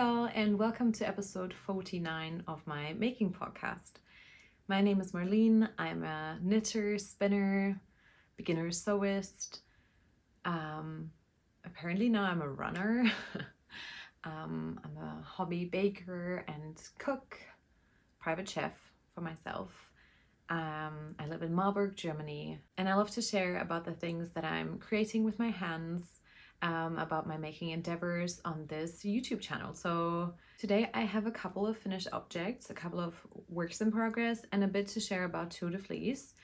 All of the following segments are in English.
y'all, and welcome to episode 49 of my making podcast. My name is Marlene. I'm a knitter, spinner, beginner sewist. Apparently now I'm a runner. I'm a hobby baker and cook, private chef for myself. I live in Marburg, Germany, and I love to share about the things that I'm creating with my hands, about my making endeavors on this YouTube channel. So today I have a couple of finished objects, a couple of works in progress, and a bit to share about Tour de Fleece,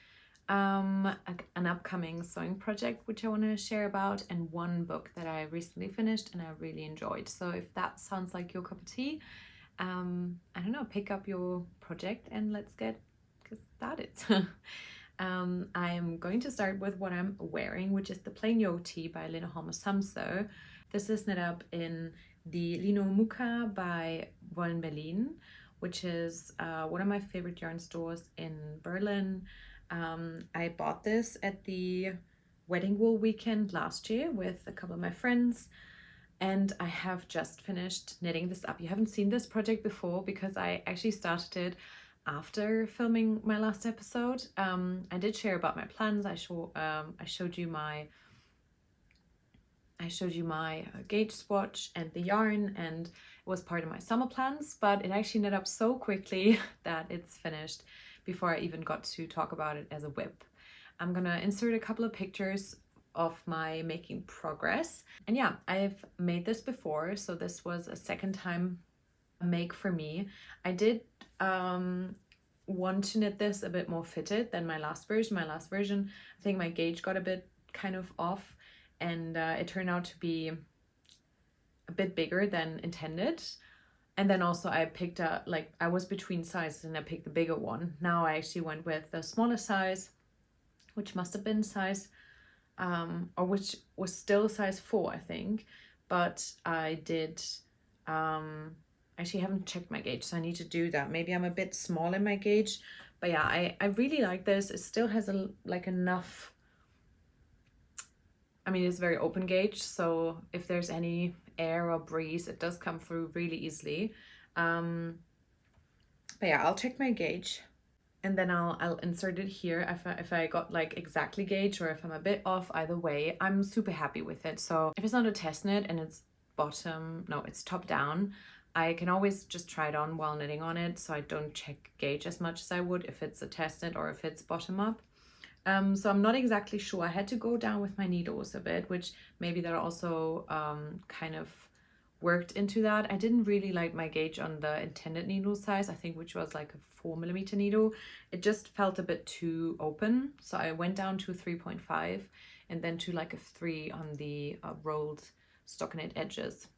an upcoming sewing project which I want to share about, and one book that I recently finished and I really enjoyed. So if that sounds like your cup of tea, I don't know, pick up your project and let's get started. I'm going to start with what I'm wearing, which is the plain yoke tee by Lineholm Samso. This is knit up in the Lino Muka by Wollen Berlin, which is one of my favorite yarn stores in Berlin. I bought this at the Wedding Wool weekend last year with a couple of my friends, and I have just finished knitting this up. You haven't seen this project before because I actually started it after filming my last episode. I did share about my plans. I showed you my gauge swatch and the yarn, and it was part of my summer plans, but it actually knit up so quickly that it's finished before I even got to talk about it as a WIP. I'm gonna insert a couple of pictures of my making progress. And yeah, I've made this before, so this was a second time make for me. I did want to knit this a bit more fitted than my last version. I think my gauge got a bit kind of off, and it turned out to be a bit bigger than intended. And then also I picked I was between sizes and I picked the bigger one. Now I actually went with the smaller size, which must have been size or which was still size 4, I think, but I did actually haven't checked my gauge, so I need to do that. Maybe I'm a bit small in my gauge, but yeah, I really like this. It still has enough, I mean, it's very open gauge, so if there's any air or breeze, it does come through really easily. But yeah, I'll check my gauge and then I'll insert it here if I got exactly gauge, or if I'm a bit off. Either way, I'm super happy with it. So if it's not a test knit and it's top down, I can always just try it on while knitting on it, so I don't check gauge as much as I would if it's a test knit or if it's bottom up. So I'm not exactly sure. I had to go down with my needles a bit, which maybe that also kind of worked into that. I didn't really like my gauge on the intended needle size, I think, which was like a 4mm needle. It just felt a bit too open, so I went down to 3.5 and then to like a 3 on the rolled stockinette edges.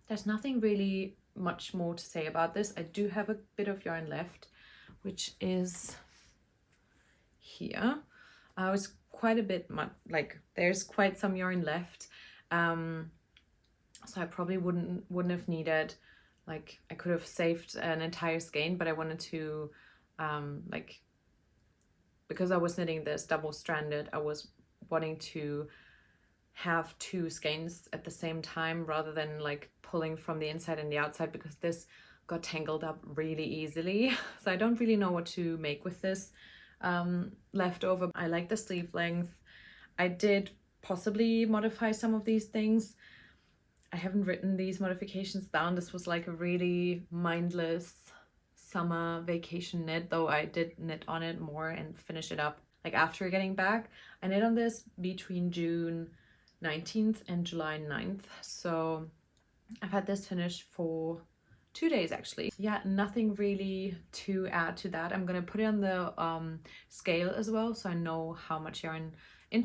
There's nothing really much more to say about this. I do have a bit of yarn left, which is here. It's quite a bit, there's quite some yarn left. So I probably wouldn't have needed, I could have saved an entire skein, but I wanted to, because I was knitting this double-stranded, I was wanting to have 2 skeins at the same time rather than pulling from the inside and the outside, because this got tangled up really easily. So I don't really know what to make with this leftover. I like the sleeve length. I did possibly modify some of these things. I haven't written these modifications down. This was like a really mindless summer vacation knit, though I did knit on it more and finish it up after getting back. I knit on this between June 19th and July 9th, so I've had this finished for 2 days actually. Yeah, nothing really to add to that. I'm gonna put it on the scale as well, so I know how much yarn in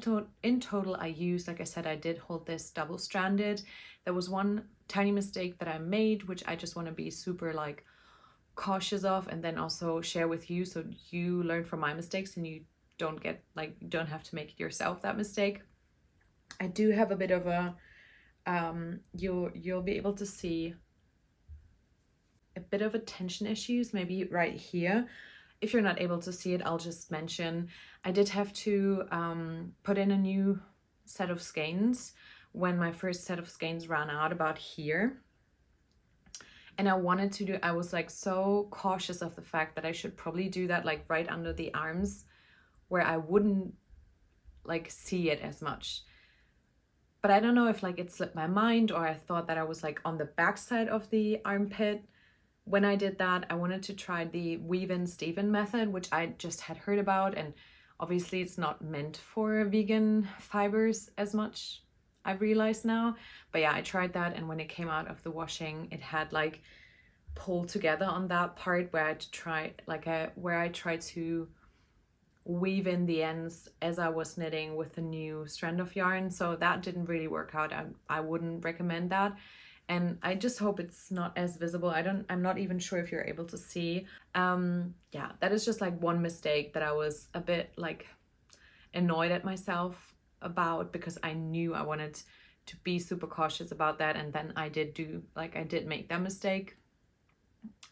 total I used. Like I said, I did hold this double-stranded. There was one tiny mistake that I made, which I just want to be super cautious of, and then also share with you so you learn from my mistakes and you don't get don't have to make it yourself, that mistake. I do have a bit of a you'll be able to see a bit of a tension issues maybe right here. If you're not able to see it, I'll just mention I did have to put in a new set of skeins when my first set of skeins ran out about here. And I was like so cautious of the fact that I should probably do that like right under the arms where I wouldn't like see it as much. But I don't know if like it slipped my mind, or I thought that I was like on the backside of the armpit. When I did that, I wanted to try the Weave-In Steven method, which I just had heard about, and obviously it's not meant for vegan fibers as much, I've realized now. But yeah, I tried that, and when it came out of the washing, it had like pulled together on that part where I tried to weave in the ends as I was knitting with a new strand of yarn. So that didn't really work out. I wouldn't recommend that. And I just hope it's not as visible. I'm not even sure if you're able to see. Yeah, that is just like one mistake that I was a bit like annoyed at myself about, because I knew I wanted to be super cautious about that. And then I did make that mistake,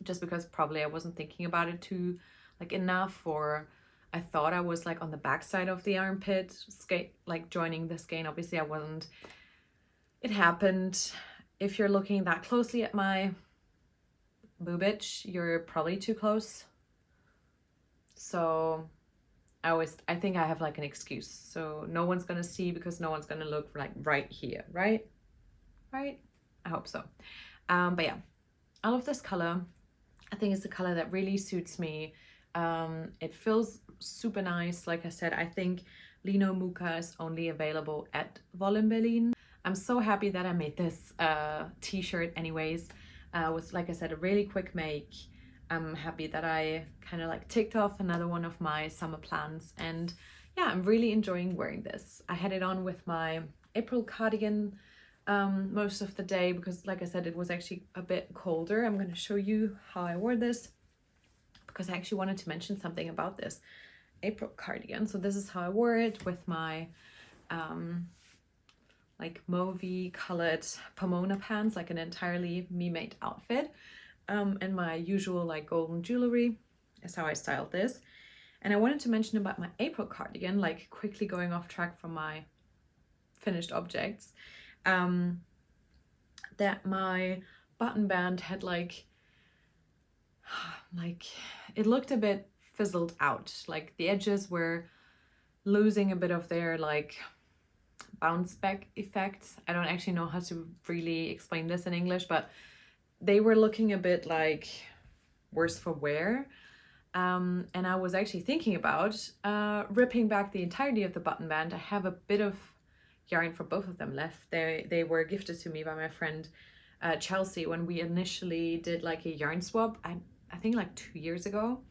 just because probably I wasn't thinking about it too like enough, or I thought I was like on the backside of the armpit like joining the skein. Obviously I wasn't. It happened. If you're looking that closely at my boobage, you're probably too close. So I think I have like an excuse. So no one's gonna see, because no one's gonna look like right here, right? Right? I hope so. But yeah, I love this color. I think it's a color that really suits me. It feels super nice. Like I said, I think Lino Mucha is only available at Wolle in Berlin. I'm so happy that I made this t-shirt anyways. It was, like I said, a really quick make. I'm happy that I kind of like ticked off another one of my summer plans, and yeah, I'm really enjoying wearing this. I had it on with my April cardigan most of the day, because like I said, it was actually a bit colder. I'm going to show you how I wore this, because I actually wanted to mention something about this April cardigan. So this is how I wore it, with my like mauvey colored Pomona pants, like an entirely me-made outfit, and my usual like golden jewelry is how I styled this. And I wanted to mention about my April cardigan, like quickly going off track from my finished objects, that my button band had like it looked a bit fizzled out. Like the edges were losing a bit of their like bounce back effect. I don't actually know how to really explain this in English, but they were looking a bit like worse for wear. And I was actually thinking about ripping back the entirety of the button band. I have a bit of yarn for both of them left. They were gifted to me by my friend Chelsea when we initially did like a yarn swap, I think like 2 years ago.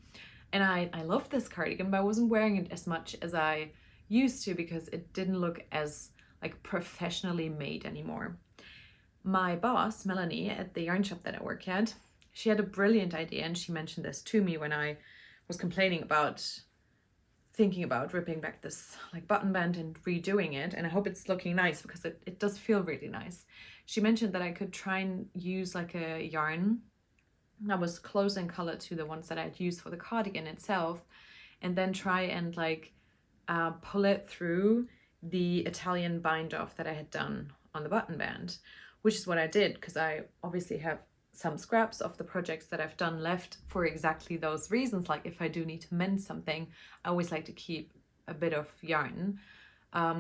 And I loved this cardigan, but I wasn't wearing it as much as I used to, because it didn't look as like professionally made anymore. My boss, Melanie, at the yarn shop that I work at, she had a brilliant idea, and she mentioned this to me when I was complaining about thinking about ripping back this like button band and redoing it. And I hope it's looking nice, because it does feel really nice. She mentioned that I could try and use like a yarn that was close in color to the ones that I'd used for the cardigan itself, and then try and like pull it through the Italian bind off that I had done on the button band, which is what I did, because I obviously have some scraps of the projects that I've done left for exactly those reasons. Like if I do need to mend something, I always like to keep a bit of yarn,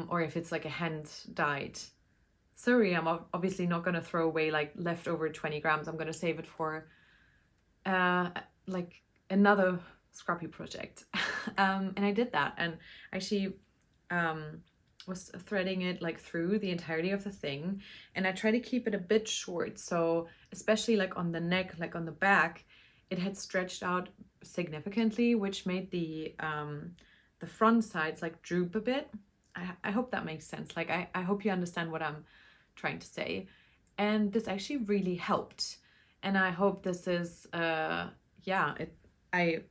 or if it's like a hand dyed suri, I'm obviously not going to throw away like leftover 20 grams. I'm going to save it for like another scrappy project. And I did that, and actually was threading it like through the entirety of the thing, and I try to keep it a bit short, so especially like on the neck, like on the back, it had stretched out significantly, which made the front sides like droop a bit. I hope that makes sense. Like I hope you understand what I'm trying to say, and this actually really helped. And I hope this is yeah, I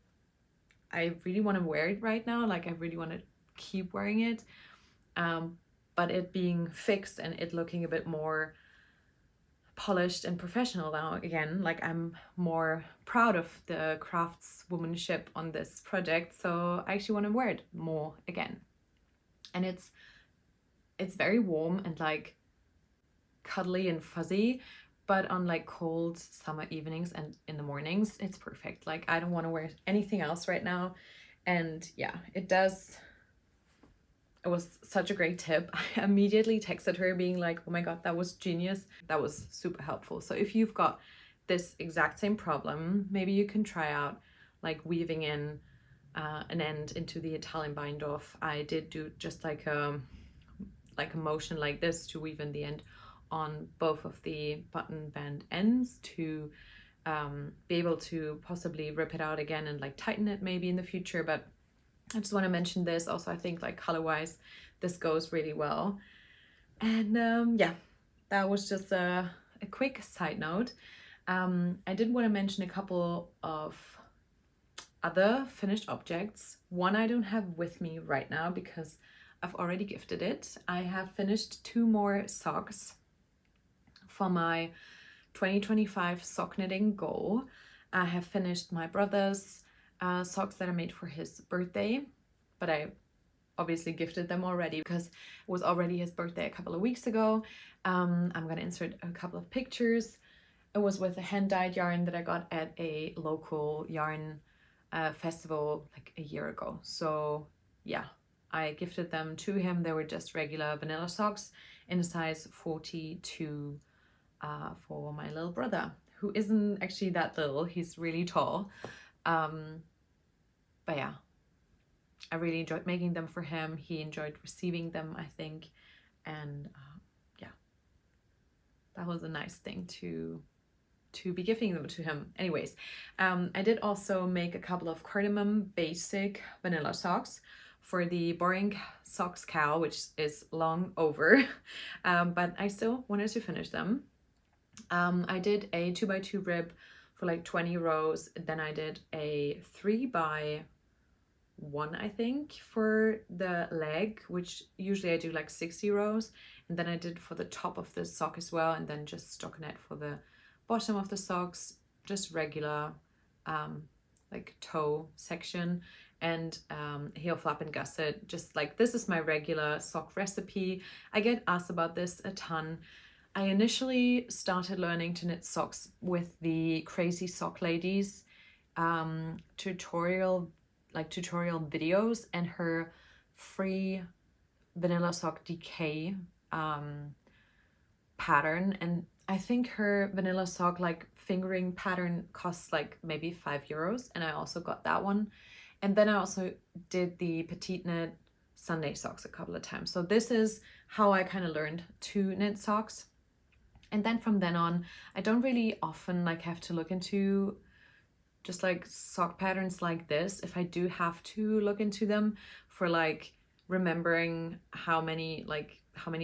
really want to wear it right now. Like I really want to keep wearing it, but it being fixed and it looking a bit more polished and professional now again. Like I'm more proud of the craftswomanship on this project, so I actually want to wear it more again. And it's very warm and like cuddly and fuzzy, but on like cold summer evenings and in the mornings, it's perfect. Like I don't want to wear anything else right now. And yeah, it was such a great tip. I immediately texted her being like, oh my God, that was genius. That was super helpful. So if you've got this exact same problem, maybe you can try out like weaving in an end into the Italian bind off. I did do just like a motion like this to weave in the end on both of the button band ends to be able to possibly rip it out again and like tighten it maybe in the future. But I just want to mention this also. I think like color wise this goes really well. And yeah, that was just a quick side note. I did want to mention a couple of other finished objects. One I don't have with me right now because I've already gifted it. I have finished 2 more socks for my 2025 sock knitting goal. I have finished my brother's socks that I made for his birthday, but I obviously gifted them already because it was already his birthday a couple of weeks ago. I'm gonna insert a couple of pictures. It was with a hand-dyed yarn that I got at a local yarn festival like a year ago. So yeah, I gifted them to him. They were just regular vanilla socks in a size 42 for my little brother, who isn't actually that little. He's really tall. But yeah, I really enjoyed making them for him. He enjoyed receiving them, I think. And yeah, that was a nice thing to be gifting them to him. Anyways, I did also make a couple of cardamom basic vanilla socks for the Boring Socks Cow, which is long over, but I still wanted to finish them. I did a 2x2 rib for like 20 rows. Then I did a 3x1, I think, for the leg, which usually I do like 60 rows. And then I did for the top of the sock as well, and then just stockinette for the bottom of the socks, just regular like toe section, and heel flap and gusset. Just like, this is my regular sock recipe. I get asked about this a ton. I initially started learning to knit socks with the Crazy Sock Ladies tutorial videos and her free vanilla sock DK pattern. And I think her vanilla sock like fingering pattern costs like maybe €5, and I also got that one. And then I also did the Petite Knit Sunday socks a couple of times. So this is how I kind of learned to knit socks. And then from then on, I don't really often like have to look into just like sock patterns like this. If I do have to look into them for like remembering how many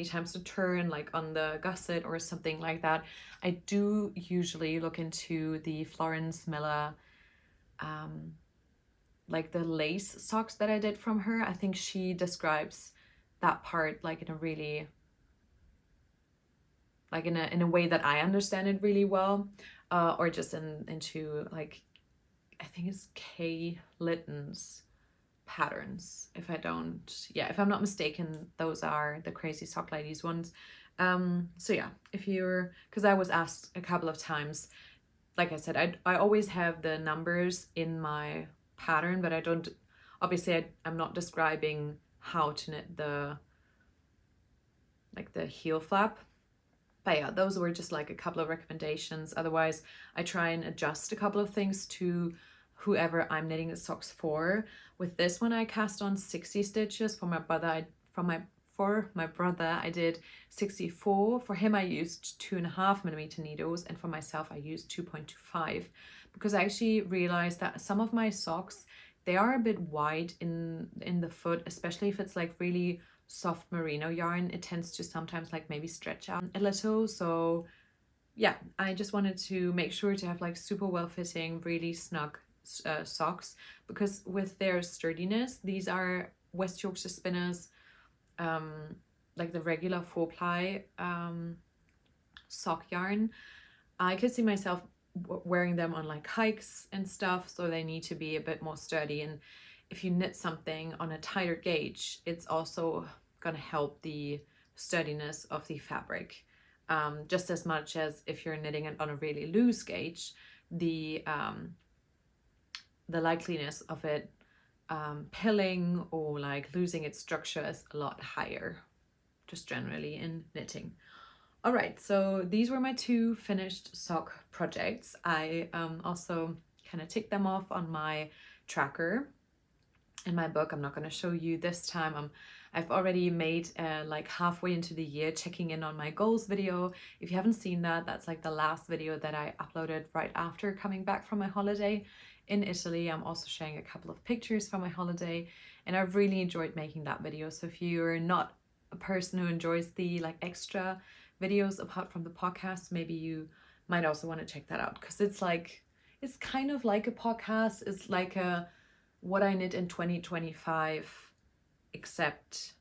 times to turn like on the gusset or something like that, I do usually look into the Florence Miller like the lace socks that I did from her. I think she describes that part like in a really like in a way that I understand it really well, or just into like, I think it's Kay Litton's patterns. If I'm not mistaken, those are the Crazy Sock Ladies ones. So yeah, because I was asked a couple of times, like I said, I always have the numbers in my pattern, but I don't, obviously I'm not describing how to knit the heel flap. But yeah, those were just like a couple of recommendations. Otherwise, I try and adjust a couple of things to whoever I'm knitting the socks for. With this one, I cast on 60 stitches. For my brother, I did 64. For him, I used 2.5mm needles, and for myself, I used 2.25, because I actually realized that some of my socks, they are a bit wide in the foot, especially if it's like really soft merino yarn. It tends to sometimes like maybe stretch out a little. So yeah, I just wanted to make sure to have like super well fitting, really snug socks, because with their sturdiness, these are West Yorkshire Spinners like the regular 4-ply sock yarn. I could see myself wearing them on like hikes and stuff, so they need to be a bit more sturdy. And if you knit something on a tighter gauge, it's also gonna help the sturdiness of the fabric. just as much as if you're knitting it on a really loose gauge, the likeliness of it pilling or like losing its structure is a lot higher, just generally in knitting. All right, so these were my 2 finished sock projects. I also kind of ticked them off on my tracker in my book. I'm not going to show you this time. I've already made like halfway into the year checking in on my goals video. If you haven't seen that, that's like the last video that I uploaded right after coming back from my holiday in Italy. I'm also sharing a couple of pictures from my holiday, and I've really enjoyed making that video. So if you're not a person who enjoys the like extra videos apart from the podcast, maybe you might also want to check that out, because it's kind of like a podcast. It's like a what I knit in 2025, except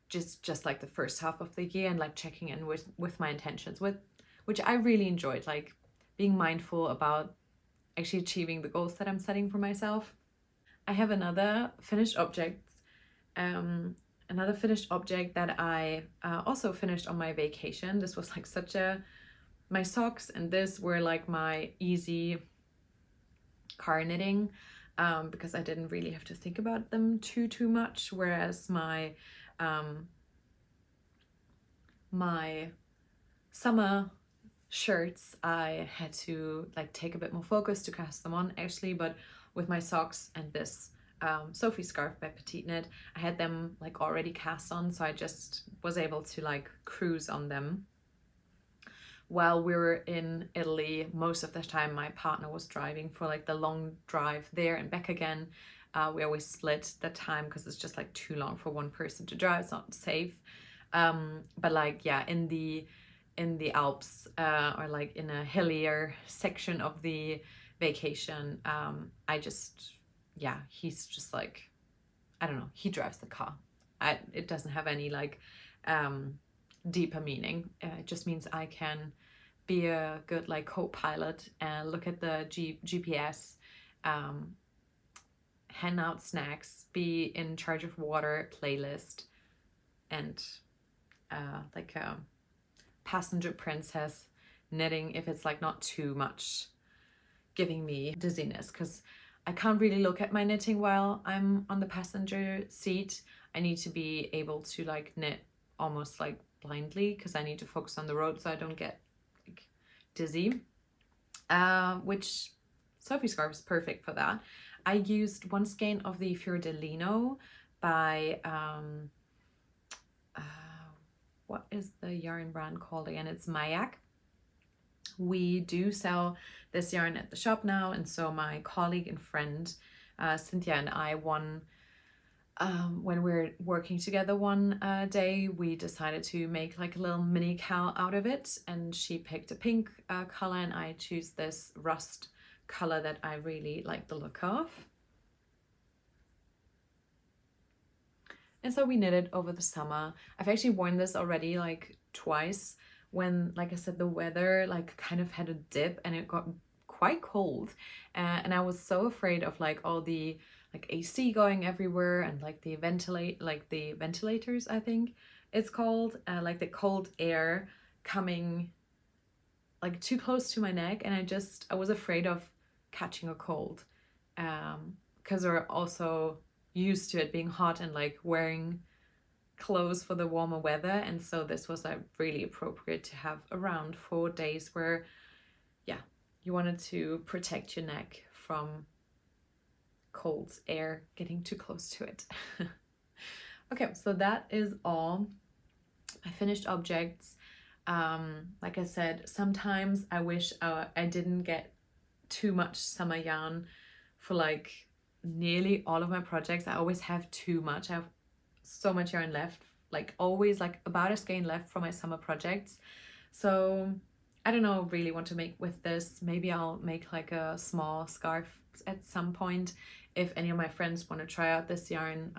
just like the first half of the year, and like checking in with my intentions, which I really enjoyed, like being mindful about actually achieving the goals that I'm setting for myself. I have another finished object that I also finished on my vacation. This was like my socks and this were like my easy car knitting, because I didn't really have to think about them too much, whereas my summer shirts I had to like take a bit more focus to cast them on actually. But with my socks and this Sophie scarf by Petite Knit, I had them like already cast on, so I just was able to like cruise on them. While we were in Italy, most of the time my partner was driving for like the long drive there and back again. We always split the time because it's just like too long for one person to drive. It's not safe. But like, yeah, in the Alps, or like in a hillier section of the vacation, he's just like, I don't know, he drives the car. It doesn't have any like deeper meaning. It just means I can be a good like co-pilot and look at the GPS, hand out snacks, be in charge of water, playlist, and like a passenger princess knitting if it's like not too much giving me dizziness, because I can't really look at my knitting while I'm on the passenger seat. I need to be able to like knit almost like blindly, because I need to focus on the road so I don't get like dizzy, which Sophie scarf is perfect for that. I used one skein of the Fiordalino by what is the yarn brand called again? It's Mayak. We do sell this yarn at the shop now, and so my colleague and friend Cynthia and I when we're working together one day, we decided to make like a little mini cowl out of it, and she picked a pink color and I choose this rust color that I really like the look of. And so we knitted over the summer. I've actually worn this already like twice when, like I said, the weather like kind of had a dip and it got quite cold, and I was so afraid of like all the like AC going everywhere and like the ventilators, I think it's called, like the cold air coming like too close to my neck, and I was afraid of catching a cold, because we're also used to it being hot and like wearing clothes for the warmer weather. And so this was like really appropriate to have around for days where, yeah, you wanted to protect your neck from cold air getting too close to it. Okay, so that is all my finished objects. Like I said, sometimes I wish I didn't get too much summer yarn for like nearly all of my projects. I always have too much. I have so much yarn left, like always like about a skein left for my summer projects. So I don't know really what to make with this. Maybe I'll make like a small scarf at some point. If any of my friends want to try out this yarn,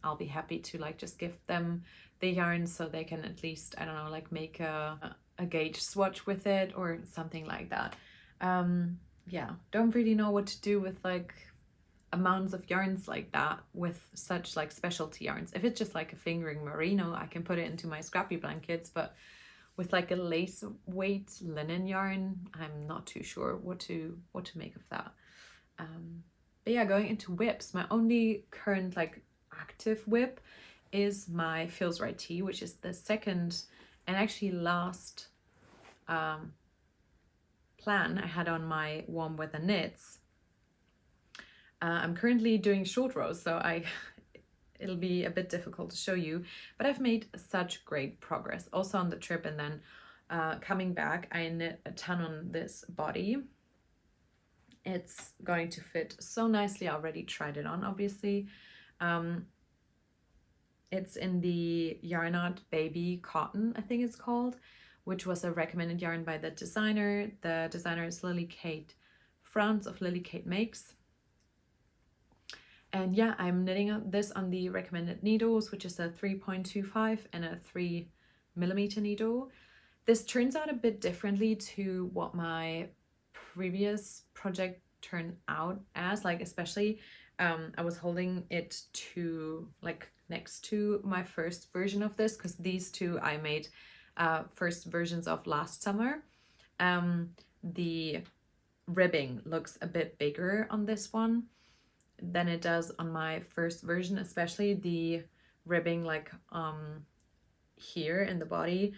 I'll be happy to like just give them the yarn so they can at least, I don't know, like make a gauge swatch with it or something like that. Yeah, don't really know what to do with like amounts of yarns like that with such like specialty yarns. If it's just like a fingering merino, I can put it into my scrappy blankets, but with like a lace weight linen yarn. I'm not too sure what to make of that. But yeah, going into whips, my only current like active whip is my Feels Right tee, which is the second and actually last plan I had on my warm weather knits. I'm currently doing short rows, so it'll be a bit difficult to show you, but I've made such great progress also on the trip, and then coming back I knit a ton on this body. It's going to fit so nicely. I already tried it on, obviously. It's in the Yarn Art Baby Cotton, I think it's called, which was a recommended yarn by the designer. The designer is Lily Kate France of Lily Kate Makes. And yeah, I'm knitting this on the recommended needles, which is a 3.25 and a 3mm needle. This turns out a bit differently to what my previous project turned out as, like especially I was holding it to like next to my first version of this, because these two I made first versions of last summer. The ribbing looks a bit bigger on this one than it does on my first version, especially the ribbing like here in the body.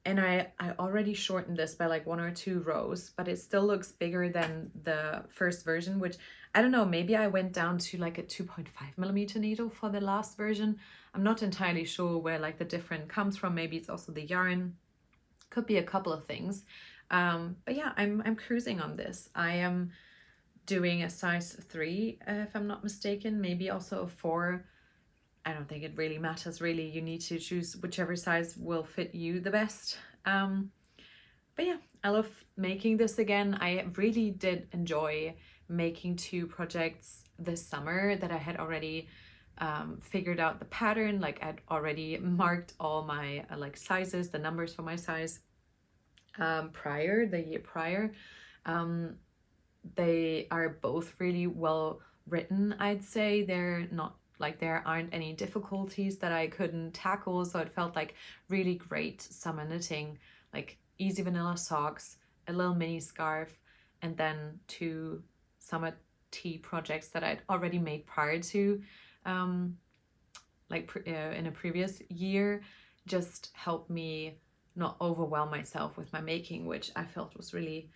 And I already shortened this by like 1 or 2 rows, but it still looks bigger than the first version, which I don't know, maybe I went down to like a 2.5mm needle for the last version. I'm not entirely sure where like the difference comes from. Maybe it's also the yarn, could be a couple of things. But yeah, I'm cruising on this. I am doing a size 3 if I'm not mistaken, maybe also a 4. I don't think it really matters, really. You need to choose whichever size will fit you the best. But yeah, I love making this again. I really did enjoy making 2 projects this summer that I had already figured out the pattern. Like I'd already marked all my like sizes, the numbers for my size the year prior. They are both really well written, I'd say. They're not like there aren't any difficulties that I couldn't tackle, so it felt like really great summer knitting, like easy vanilla socks, a little mini scarf, and then 2 summer tee projects that I'd already made prior to in a previous year, just helped me not overwhelm myself with my making, which I felt was really,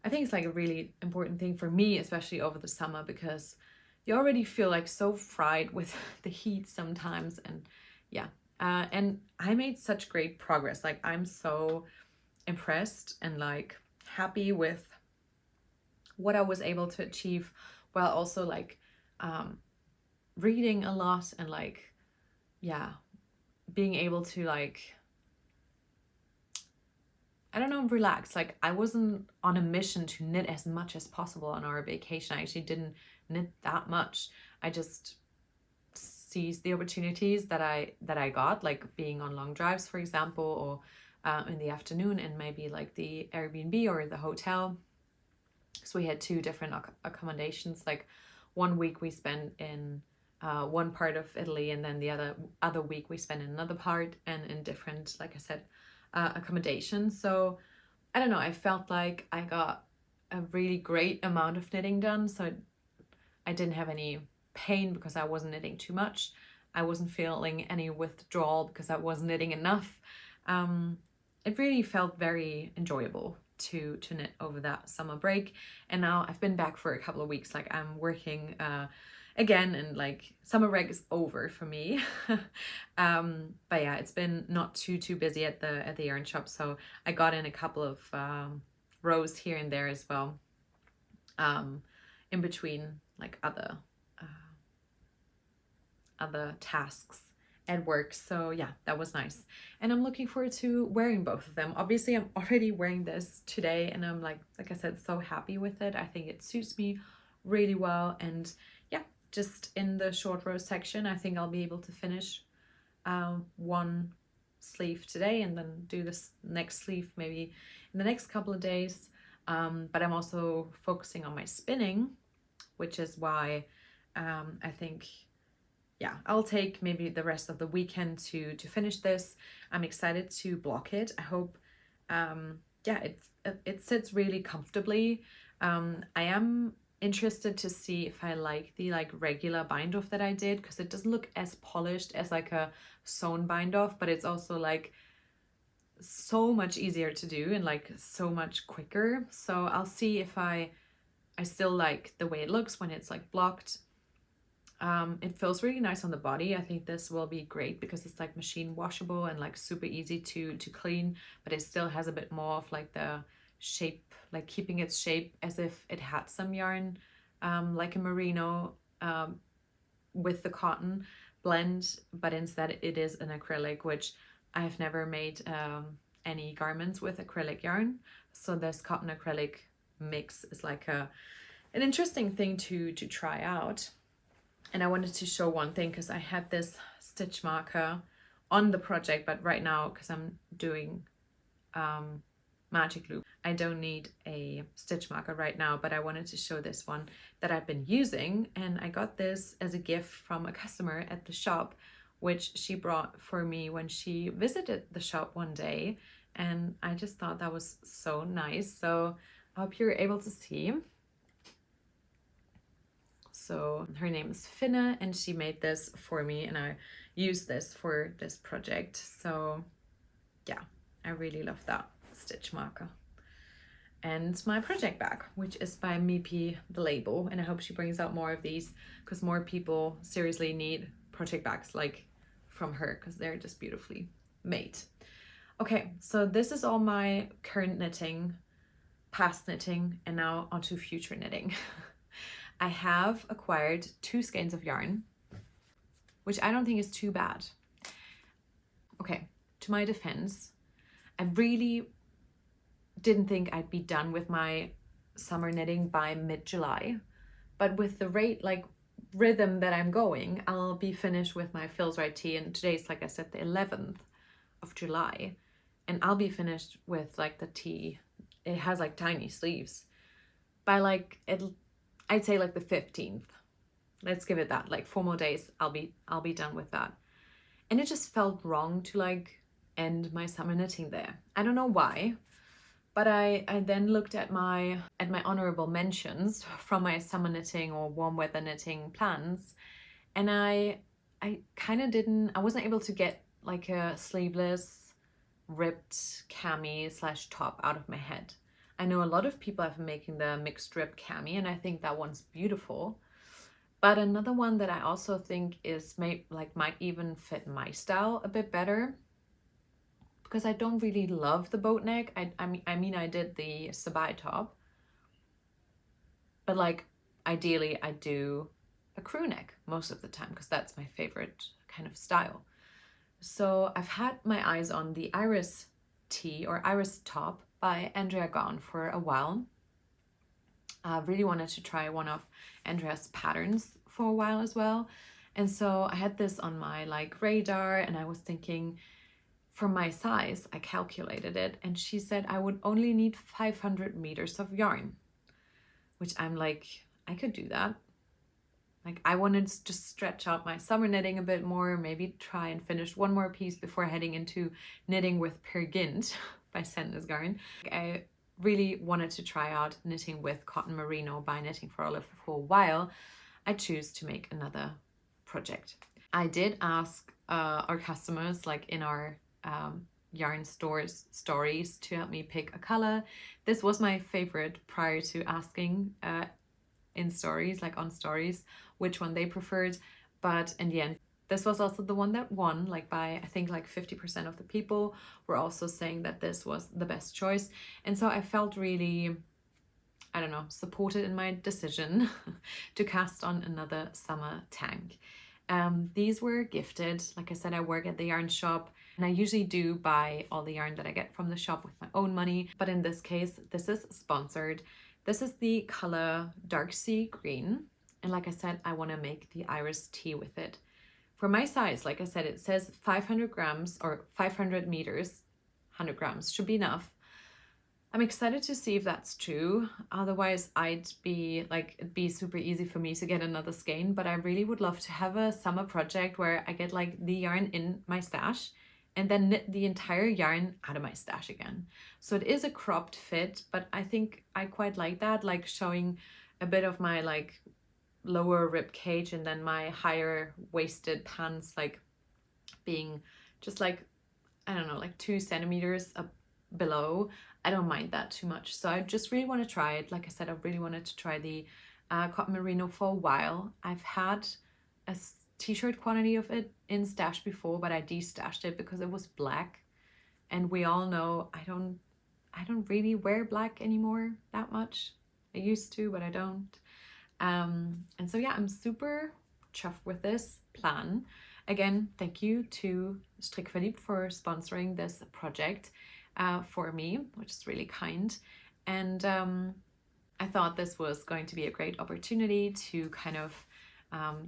I think it's like a really important thing for me, especially over the summer, because you already feel like so fried with the heat sometimes. And yeah, and I made such great progress. Like I'm so impressed and like happy with what I was able to achieve, while also like reading a lot and like, yeah, being able to like, I don't know, relax. Like I wasn't on a mission to knit as much as possible on our vacation. I actually didn't knit that much. I just seized the opportunities that I got, like being on long drives, for example, or in the afternoon and maybe like the Airbnb or the hotel. So we had 2 different accommodations. Like 1 week we spent in one part of Italy, and then the other week we spent in another part, and in different, like I said, accommodations. So I don't know, I felt like I got a really great amount of knitting done. So I didn't have any pain because I wasn't knitting too much. I wasn't feeling any withdrawal because I wasn't knitting enough. It really felt very enjoyable to knit over that summer break. And now I've been back for a couple of weeks. Like I'm working again, and like summer break is over for me. But yeah, it's been not too busy at the yarn shop, so I got in a couple of rows here and there as well, in between like other tasks at work. So yeah, that was nice, and I'm looking forward to wearing both of them. Obviously I'm already wearing this today, and I'm like I said, so happy with it. I think it suits me really well. And yeah, just in the short row section, I think I'll be able to finish 1 sleeve today, and then do this next sleeve maybe in the next couple of days. But I'm also focusing on my spinning, which is why I think yeah, I'll take maybe the rest of the weekend to finish this. I'm excited to block it. I hope, yeah, it sits really comfortably. I am interested to see if I like the like regular bind off that I did, because it doesn't look as polished as like a sewn bind off, but it's also like so much easier to do and like so much quicker. So I'll see if I still like the way it looks when it's like blocked. It feels really nice on the body. I think this will be great because it's like machine washable and like super easy to clean, but it still has a bit more of like the shape, like keeping its shape as if it had some yarn, like a merino, with the cotton blend, but instead it is an acrylic, which I have never made any garments with acrylic yarn. So this cotton acrylic mix is like an interesting thing to try out. And I wanted to show one thing because I had this stitch marker on the project, but right now, because I'm doing magic loop, I don't need a stitch marker right now, but I wanted to show this one that I've been using. And I got this as a gift from a customer at the shop, which she brought for me when she visited the shop one day. And I just thought that was so nice. So I hope you're able to see. So her name is Finna, and she made this for me, and I used this for this project. So yeah, I really love that stitch marker. And my project bag, which is by Mipi the Label, and I hope she brings out more of these because more people seriously need project bags like from her, because they're just beautifully made. Okay, so this is all my current knitting, past knitting, and now onto future knitting. I have acquired 2 skeins of yarn, which I don't think is too bad. Okay, to my defense, I really didn't think I'd be done with my summer knitting by mid-July, but with the rhythm that I'm going, I'll be finished with my Feels Right tee, and today's, like I said, the 11th of July, and I'll be finished with like the tee. It has like tiny sleeves by like I'd say like the 15th. Let's give it that. Like 4 more days, I'll be done with that. And it just felt wrong to like end my summer knitting there. I don't know why, but I then looked at my honorable mentions from my summer knitting or warm weather knitting plans, and I kind of I wasn't able to get like a sleeveless ripped cami / top out of my head. I know a lot of people have been making the mixed rib cami, and I think that one's beautiful. But another one that I also think is might even fit my style a bit better, because I don't really love the boat neck. I mean I did the sabai top, but like ideally I do a crew neck most of the time because that's my favorite kind of style. So I've had my eyes on the Iris tee or Iris top by Andrea Gaughan for a while. I really wanted to try one of Andrea's patterns for a while as well. And so I had this on my like radar, and I was thinking, for my size, I calculated it, and she said I would only need 500 meters of yarn, which I'm like, I could do that. Like I wanted to just stretch out my summer knitting a bit more, maybe try and finish one more piece before heading into knitting with Peer Gynt by Sandnes Garn. I really wanted to try out knitting with cotton merino by Knitting for Olive for a while. I choose to make another project. I did ask our customers, like in our yarn stores stories, to help me pick a color. This was my favorite prior to asking in stories, like on stories, which one they preferred, but in the end this was also the one that won, like by I think like 50% of the people were also saying that this was the best choice. And so I felt really, I don't know, supported in my decision to cast on another summer tank. These were gifted. Like I said, I work at the yarn shop, and I usually do buy all the yarn that I get from the shop with my own money, but in this case this is sponsored. This is the color Dark Sea Green, and like I said, I want to make the Iris tee with it. For my size, like I said, it says 500 grams or 500 meters, 100 grams should be enough. I'm excited to see if that's true. Otherwise, it'd be super easy for me to get another skein, but I really would love to have a summer project where I get like the yarn in my stash and then knit the entire yarn out of my stash again. So it is a cropped fit, but I think I quite like that, like showing a bit of my like lower rib cage and then my higher waisted pants like being just like, I don't know, like 2 centimeters up below. I don't mind that too much. So I just really want to try it. Like I said, I really wanted to try the cotton merino for a while. I've had a t-shirt quantity of it in stash before, but I destashed it because it was black. And we all know I don't really wear black anymore that much. I used to, but I don't. And so yeah, I'm super chuffed with this plan. Again, thank you to Strickverliebt for sponsoring this project for me, which is really kind. And I thought this was going to be a great opportunity to kind of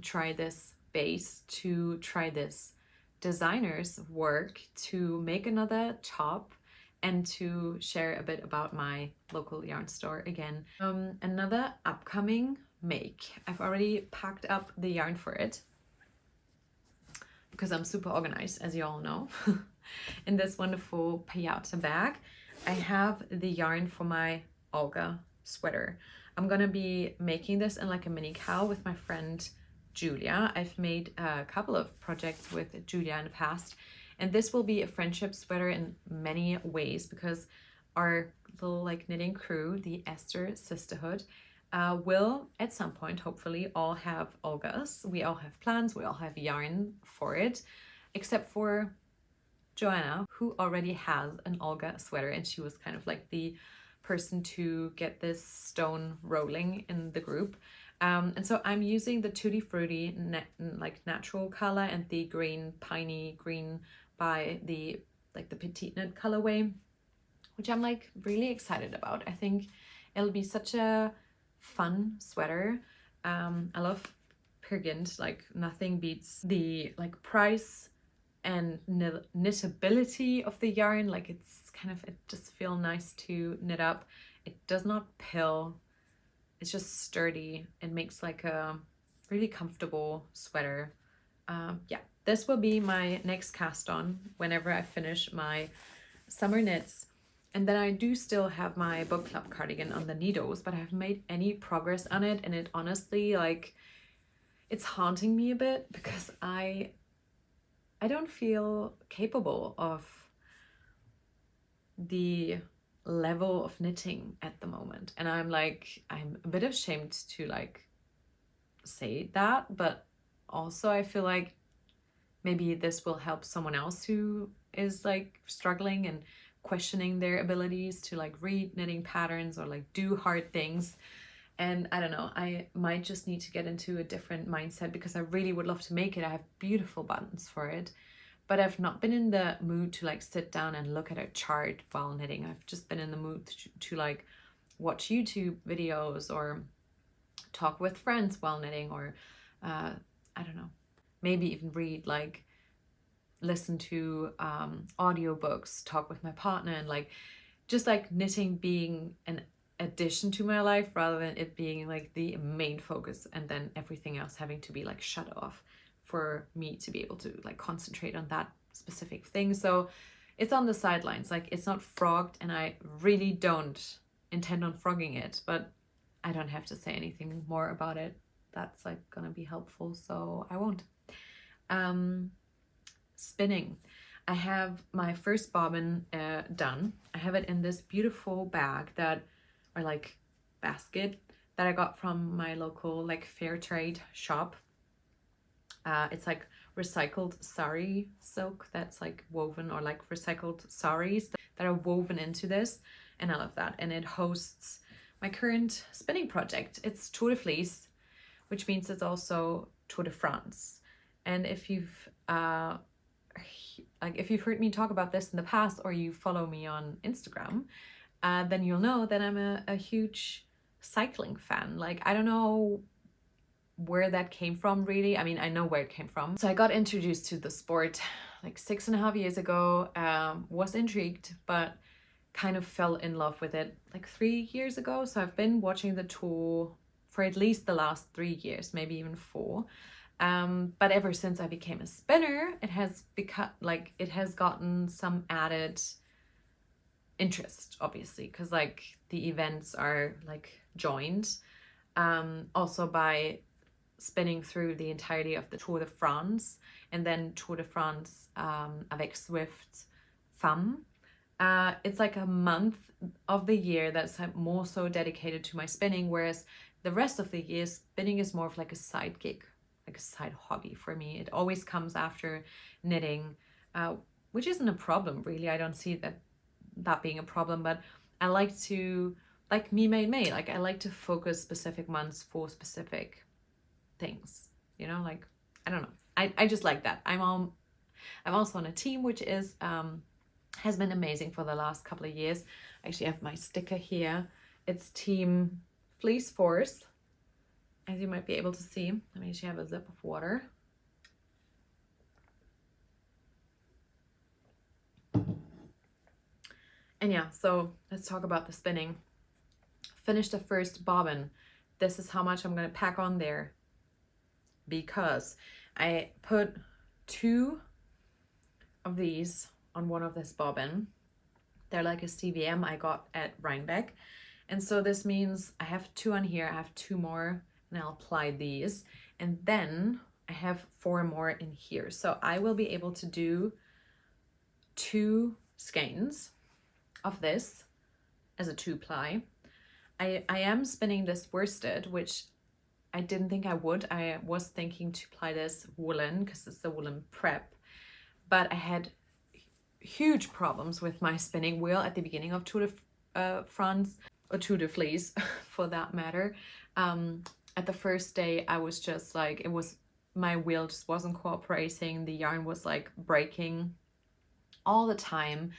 try this base, to try this designer's work, to make another top, and to share a bit about my local yarn store again. Another upcoming make. I've already packed up the yarn for it because I'm super organized, as you all know. In this wonderful Payata bag, I have the yarn for my Olga sweater. I'm gonna be making this in like a mini cowl with my friend Julia. I've made a couple of projects with Julia in the past, and this will be a friendship sweater in many ways because our little like knitting crew, the Esther Sisterhood, will at some point hopefully all have Olgas. We all have plans, we all have yarn for it, except for Joanna, who already has an Olga sweater, and she was kind of like the person to get this stone rolling in the group. And so I'm using the Tutti Frutti like natural color and the green piney green by the like the Petite Knit colorway, which I'm like really excited about. I think it'll be such a fun sweater. I love Peer Gynt, like nothing beats the like price and knitability of the yarn. Like it's kind of, it just feels nice to knit up. It does not pill. It's just sturdy. It makes like a really comfortable sweater. Yeah, this will be my next cast on whenever I finish my summer knits. And then I do still have my book club cardigan on the needles, but I haven't made any progress on it. And it honestly, like, it's haunting me a bit because I don't feel capable of the level of knitting at the moment. And I'm a bit ashamed to like say that, but also I feel like maybe this will help someone else who is like struggling and questioning their abilities to like read knitting patterns or like do hard things. And I don't know, I might just need to get into a different mindset because I really would love to make it. I have beautiful buttons for it, but I've not been in the mood to like sit down and look at a chart while knitting. I've just been in the mood to like watch YouTube videos or talk with friends while knitting, or I don't know, maybe even read, like listen to audiobooks, talk with my partner, and like just like knitting being an addition to my life rather than it being like the main focus, and then everything else having to be like shut off for me to be able to like concentrate on that specific thing. So it's on the sidelines, like it's not frogged, and I really don't intend on frogging it, but I don't have to say anything more about it. That's like gonna be helpful, so I won't. Spinning. I have my first bobbin done. I have it in this beautiful bag that, or like basket, that I got from my local like fair trade shop. It's like recycled sari silk that's like woven, or like recycled saris that are woven into this, and I love that. And it hosts my current spinning project. It's Tour de Fleece, which means it's also Tour de France. And if you've heard me talk about this in the past, or you follow me on Instagram, then you'll know that I'm a huge cycling fan. Like, I don't know where that came from really. I mean, I know where it came from. So I got introduced to the sport like 6.5 years ago, was intrigued, but kind of fell in love with it like 3 years ago. So I've been watching the tour for at least the last 3 years, maybe even 4. But ever since I became a spinner, it has become like, it has gotten some added interest, obviously, because like the events are like joined also by spinning through the entirety of the Tour de France, and then Tour de France avec Zwift Femme. It's like a month of the year that's more so dedicated to my spinning, whereas the rest of the year spinning is more of like a side gig, like a side hobby for me. It always comes after knitting, which isn't a problem really. I don't see that being a problem, but I like to, like Me Made May, like I like to focus specific months for specific things, you know, like I don't know, I just like that. I'm also on a team which is has been amazing for the last couple of years. I actually have my sticker here. It's Team Fleece Force, as you might be able to see. Let me actually have a sip of water. And yeah, so let's talk about the spinning. Finished the first bobbin. This is how much I'm gonna pack on there, because I put 2 of these on one of this bobbin. They're like a CVM I got at Rhinebeck. And so this means I have 2 on here, I have 2 more, and I'll apply these. And then I have 4 more in here. So I will be able to do 2 skeins of this as a 2-ply. I am spinning this worsted, which I didn't think I would. I was thinking to apply this woolen because it's the woolen prep, but I had huge problems with my spinning wheel at the beginning of Tour de France, or Tour de Fleece for that matter. At the first day, I was just like, my wheel just wasn't cooperating. The yarn was like breaking all the time.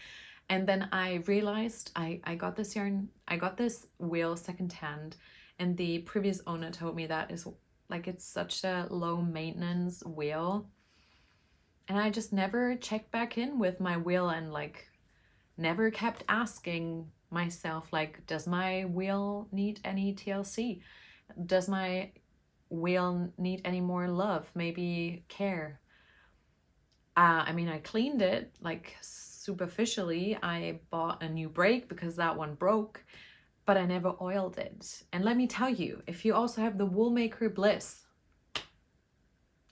And then I realized I got this yarn, I got this wheel secondhand, and the previous owner told me that is like, it's such a low maintenance wheel. And I just never checked back in with my wheel and like never kept asking myself, like, does my wheel need any TLC? Does my wheel need any more love, maybe care? I mean, I cleaned it like superficially. I bought a new brake because that one broke, but I never oiled it. And let me tell you, if you also have the Woolmaker Bliss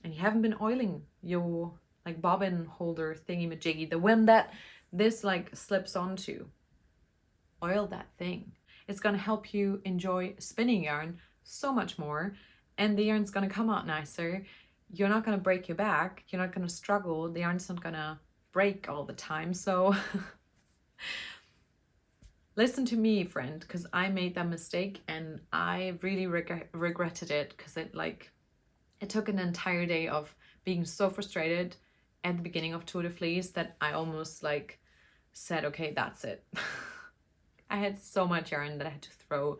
and you haven't been oiling your like bobbin holder thingy majiggy, the one that this like slips onto, oil that thing. It's gonna help you enjoy spinning yarn so much more, and the yarn's gonna come out nicer. You're not gonna break your back, you're not gonna struggle, the yarn's not gonna break all the time. So listen to me, friend, because I made that mistake and I really regretted it, because it took an entire day of being so frustrated at the beginning of Tour de Fleece that I almost like said, okay, that's it. I had so much yarn that I had to throw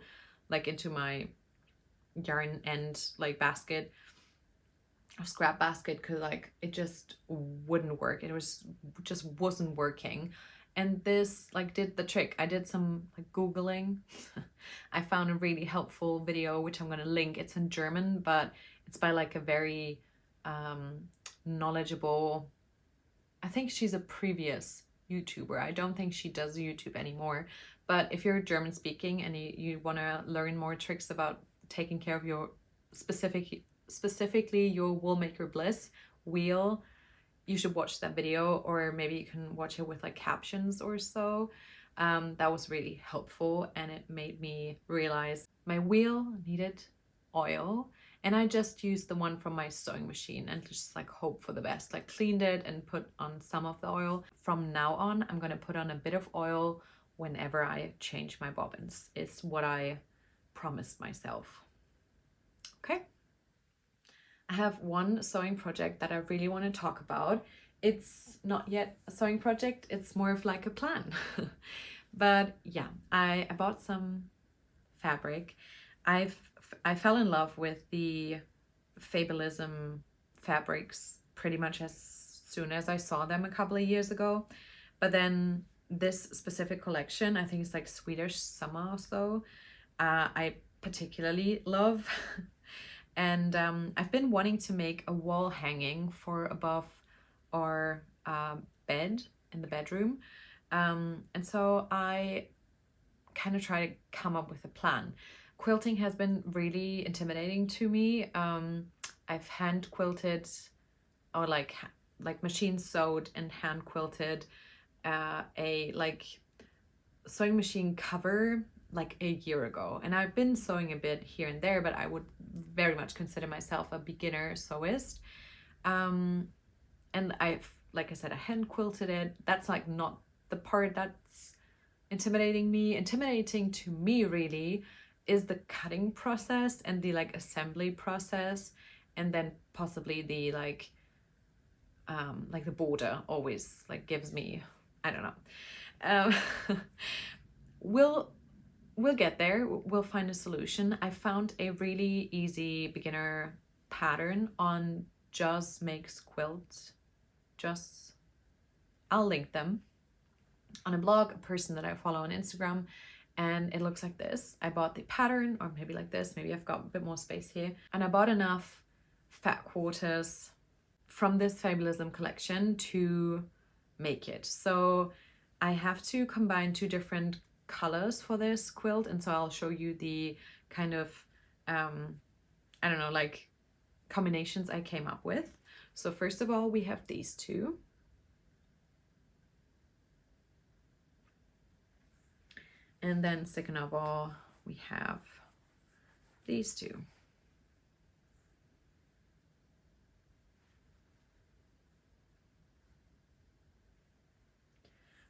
like into my yarn end like basket or scrap basket, because like it just wouldn't work. It just wasn't working. And this like did the trick. I did some like Googling. I found a really helpful video, which I'm gonna link. It's in German, but it's by like a very knowledgeable, I think she's a previous YouTuber. I don't think she does YouTube anymore. But if you're German speaking and you want to learn more tricks about taking care of your specifically your Woolmaker Bliss wheel, you should watch that video, or maybe you can watch it with like captions or so. That was really helpful, and it made me realize my wheel needed oil, and I just used the one from my sewing machine and just like hope for the best, like cleaned it and put on some of the oil. From now on, I'm gonna put on a bit of oil whenever I change my bobbins. It's what I promised myself. Okay. I have one sewing project that I really want to talk about. It's not yet a sewing project, it's more of like a plan. But yeah, I bought some fabric. I fell in love with the Fabulism fabrics pretty much as soon as I saw them a couple of years ago. But then this specific collection, I think it's like Swedish summer or so, I particularly love. And I've been wanting to make a wall hanging for above our bed in the bedroom. And so I kind of try to come up with a plan. Quilting has been really intimidating to me. I've hand quilted or like machine sewed and hand quilted a like sewing machine cover like a year ago, and I've been sewing a bit here and there, but I would very much consider myself a beginner sewist. And I've, like I said, I hand quilted it. That's like not the part that's intimidating me. Intimidating to me really is the cutting process and the like assembly process, and then possibly the like the border always like gives me, I don't know. We'll get there. We'll find a solution. I found a really easy beginner pattern on Joz Makes Quilt. Just, I'll link them on a blog, a person that I follow on Instagram, and it looks like this. I bought the pattern, or maybe like this, maybe I've got a bit more space here, and I bought enough fat quarters from this Fabulism collection to make it. So I have to combine two different colors for this quilt, and so I'll show you the kind of I don't know, like combinations I came up with. So first of all, we have these two. And then second of all, we have these two.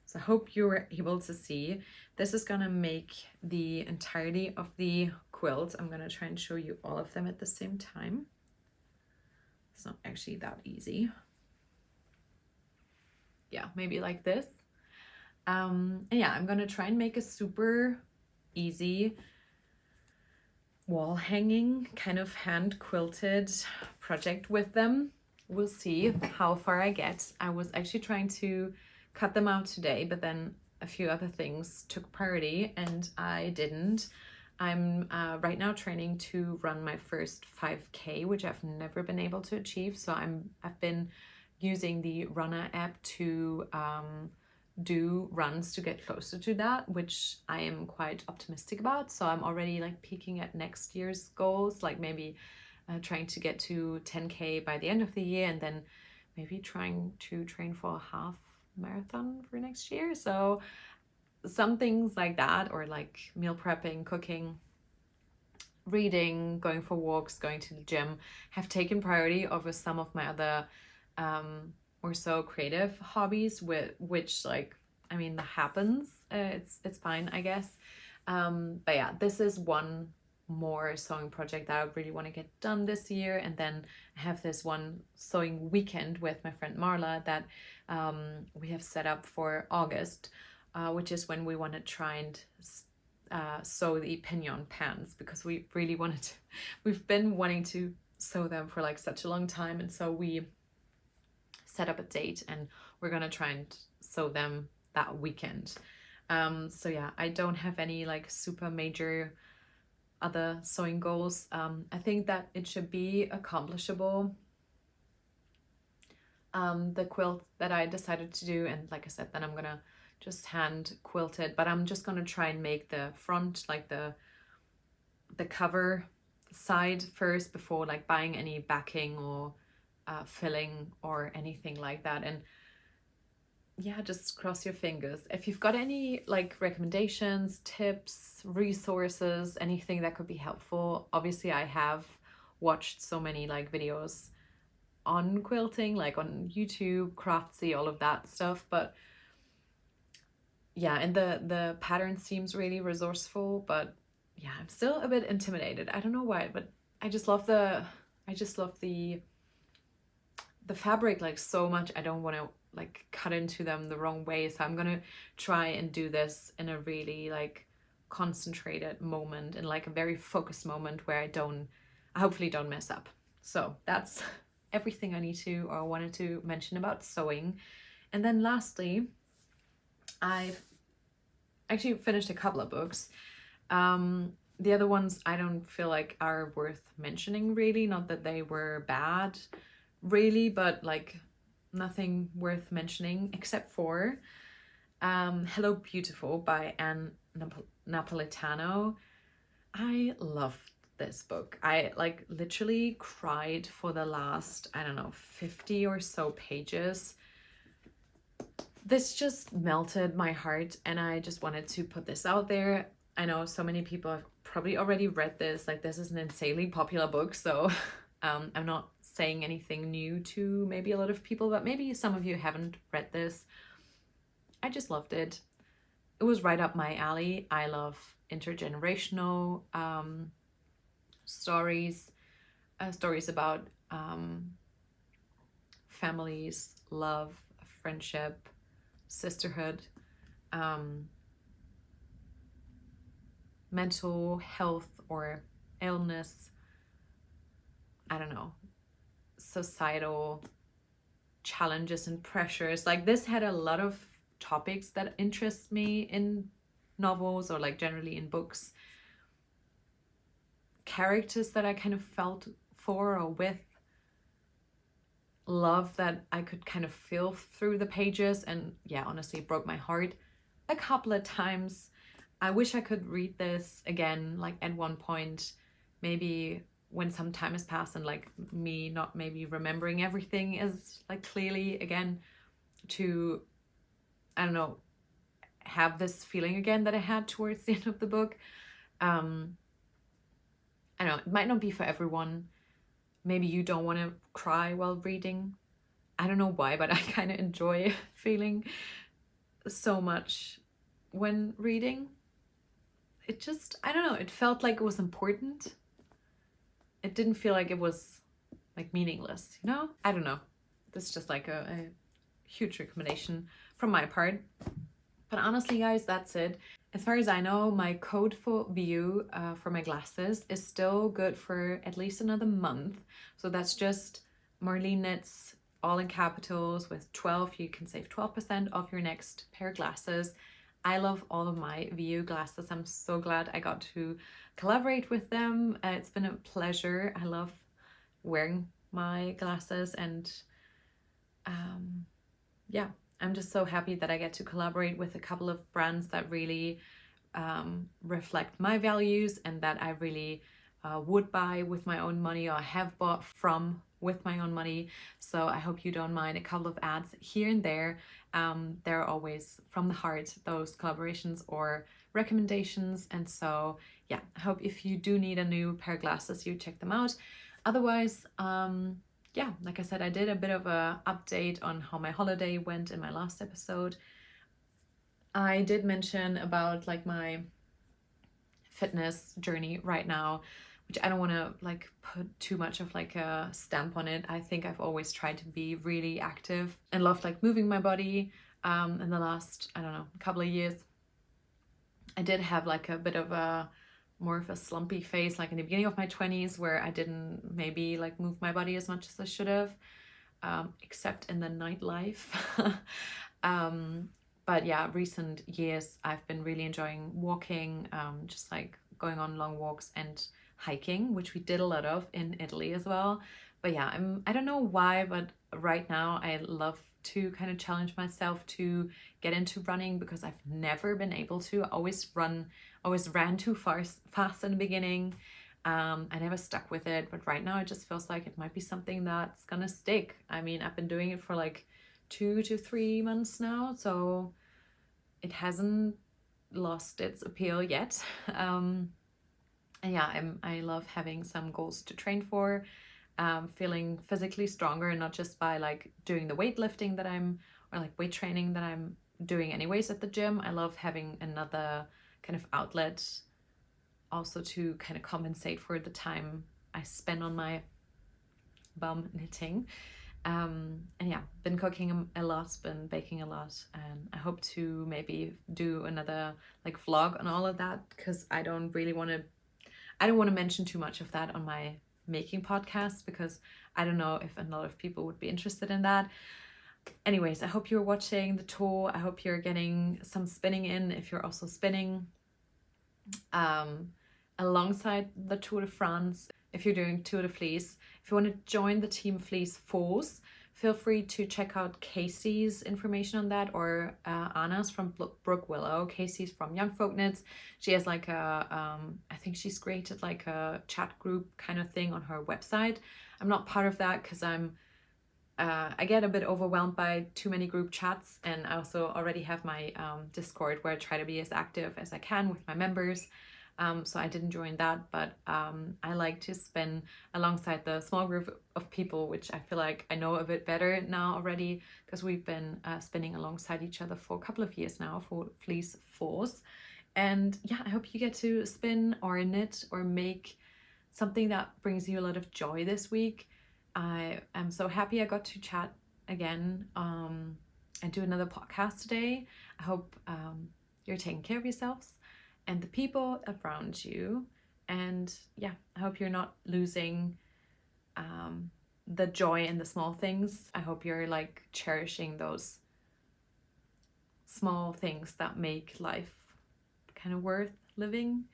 So I hope you were able to see. This is gonna make the entirety of the quilt. I'm gonna try and show you all of them at the same time. It's not actually that easy. Yeah, maybe like this. And yeah, I'm gonna try and make a super easy wall hanging kind of hand quilted project with them. We'll see how far I get. I was actually trying to cut them out today, but then a few other things took priority and I didn't. I'm right now training to run my first 5K, which I've never been able to achieve. So I've been using the Runner app to do runs to get closer to that, which I am quite optimistic about. So I'm already like peeking at next year's goals, like maybe trying to get to 10K by the end of the year, and then maybe trying to train for a half marathon for next year. So some things like that, or like meal prepping, cooking, reading, going for walks, going to the gym, have taken priority over some of my other or so creative hobbies, with which, like, I mean, that happens. It's fine, I guess. But yeah, this is one more sewing project that I really want to get done this year. And then I have this one sewing weekend with my friend Marla that we have set up for August, which is when we want to try and sew the pinion pants, because we really wanted to, we've been wanting to sew them for like such a long time, and so we set up a date and we're gonna try and sew them that weekend. So yeah, I don't have any like super major other sewing goals. I think that it should be accomplishable. The quilt that I decided to do, and like I said, then I'm gonna just hand quilt it, but I'm just gonna try and make the front, like the cover side first before like buying any backing or filling or anything like that. And yeah, just cross your fingers. If you've got any like recommendations, tips, resources, anything that could be helpful. Obviously I have watched so many like videos on quilting, like on YouTube, Craftsy, all of that stuff, but yeah, and the pattern seems really resourceful, but yeah, I'm still a bit intimidated. I don't know why, but I just love the fabric like so much. I don't want to like cut into them the wrong way, so I'm gonna try and do this in a really like concentrated moment, and like a very focused moment where I hopefully don't mess up. So that's everything I need to or wanted to mention about sewing. And then lastly, I've actually finished a couple of books. The other ones I don't feel like are worth mentioning really, not that they were bad really, but like nothing worth mentioning except for Hello Beautiful by Anne Napolitano. I loved this book. I like literally cried for the last, I don't know, 50 or so pages. This just melted my heart, and I just wanted to put this out there. I know so many people have probably already read this. Like, this is an insanely popular book, so I'm not saying anything new to maybe a lot of people, but maybe some of you haven't read this. I just loved it. It was right up my alley. I love intergenerational stories, stories about families, love, friendship, sisterhood, mental health or illness, I don't know, societal challenges and pressures. Like, this had a lot of topics that interest me in novels or like generally in books. Characters that I kind of felt for or with, love that I could kind of feel through the pages, and yeah, honestly, broke my heart a couple of times. I wish I could read this again, like at one point, maybe when some time has passed and like me not maybe remembering everything is like clearly again, to, I don't know, have this feeling again that I had towards the end of the book. I don't know, it might not be for everyone. Maybe you don't want to cry while reading. I don't know why, but I kind of enjoy feeling so much when reading. It just, I don't know, it felt like it was important. It didn't feel like it was like meaningless, you know? I don't know. This is just like a huge recommendation from my part. But honestly, guys, that's it. As far as I know, my code for VU for my glasses is still good for at least another month. So that's just Marlene Knits, all in capitals, with 12. You can save 12% off your next pair of glasses. I love all of my VU glasses. I'm so glad I got to collaborate with them. It's been a pleasure. I love wearing my glasses, and yeah, I'm just so happy that I get to collaborate with a couple of brands that really reflect my values and that I really would buy with my own money or have bought from with my own money. So I hope you don't mind a couple of ads here and there. They're always from the heart, those collaborations or recommendations. And so yeah, I hope if you do need a new pair of glasses, you check them out. Otherwise, yeah, like I said, I did a bit of a update on how my holiday went in my last episode. I did mention about like my fitness journey right now, which I don't want to like put too much of like a stamp on it. I think I've always tried to be really active and loved like moving my body. In the last, I don't know, couple of years, I did have like a bit of a more of a slumpy phase, like in the beginning of my 20s, where I didn't maybe like move my body as much as I should have, except in the nightlife. But yeah, recent years I've been really enjoying walking, just like going on long walks and hiking, which we did a lot of in Italy as well. But yeah, I don't know why, but right now I love to kind of challenge myself to get into running, because I've never been able to. I always ran too fast in the beginning. I never stuck with it, but right now it just feels like it might be something that's gonna stick. I mean, I've been doing it for like 2 to 3 months now, so it hasn't lost its appeal yet. And yeah, I love having some goals to train for, feeling physically stronger, and not just by like doing the weightlifting that or like weight training that I'm doing anyways at the gym. I love having another kind of outlet also to kind of compensate for the time I spend on my bum knitting. And yeah, been cooking a lot, been baking a lot, and I hope to maybe do another like vlog on all of that, because I don't want to mention too much of that on my making podcast, because I don't know if a lot of people would be interested in that. Anyways, I hope you're watching the tour. I hope you're getting some spinning in if you're also spinning alongside the Tour de France. If you're doing Tour de Fleece, if you want to join the Team Fleece Force, feel free to check out Casey's information on that, or Anna's from Brook Willow. Casey's from Young Folk Knits. She has like a, I think she's created like a chat group kind of thing on her website. I'm not part of that because I get a bit overwhelmed by too many group chats, and I also already have my Discord where I try to be as active as I can with my members. So I didn't join that, but I like to spin alongside the small group of people, which I feel like I know a bit better now already, because we've been spinning alongside each other for a couple of years now for Fleece Force. And yeah, I hope you get to spin or knit or make something that brings you a lot of joy this week. I am so happy I got to chat again and do another podcast today. I hope you're taking care of yourselves and the people around you. And yeah, I hope you're not losing the joy in the small things. I hope you're like cherishing those small things that make life kind of worth living.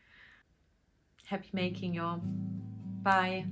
Happy making, y'all. Bye.